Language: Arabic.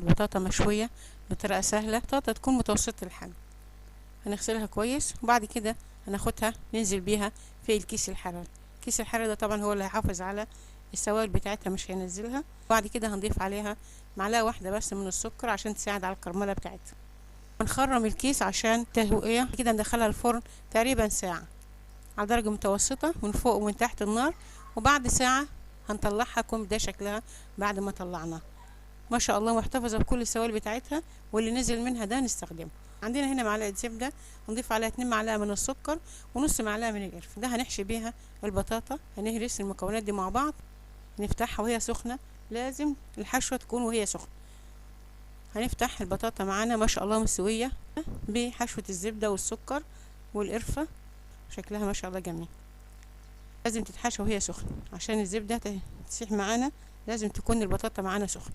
البطاطا مشوية بطريقة سهلة. البطاطا تكون متوسطة الحجم، هنغسلها كويس وبعد كده هناخدها ننزل بيها في الكيس الحراري. كيس الحراري ده طبعا هو اللي هيحافظ على السوائل بتاعتها، مش هينزلها. بعد كده هنضيف عليها معلقة واحدة بس من السكر عشان تساعد على الكرملة بتاعتها. هنخرم الكيس عشان تهوية. كده ندخلها الفرن تقريبا ساعة على درجة متوسطة من فوق ومن تحت النار، وبعد ساعة هنطلعها. كون ده شكلها بعد ما طلعناها ما شاء الله محتفظة بكل السوائل بتاعتها، واللي نزل منها ده نستخدمه. عندنا هنا معلقة زبدة، نضيف عليها 2 معلقة من السكر ونص معلقة من القرفة. ده هنحشي بيها البطاطا. هنهرس المكونات دي مع بعض، نفتحها وهي سخنة. لازم الحشوة تكون وهي سخنة. هنفتح البطاطا معانا ما شاء الله مستوية بحشوة الزبدة والسكر والقرفة. شكلها ما شاء الله جميل. لازم تتحشى وهي سخنة عشان الزبدة تسيح معانا. لازم تكون البطاطا معانا سخنة.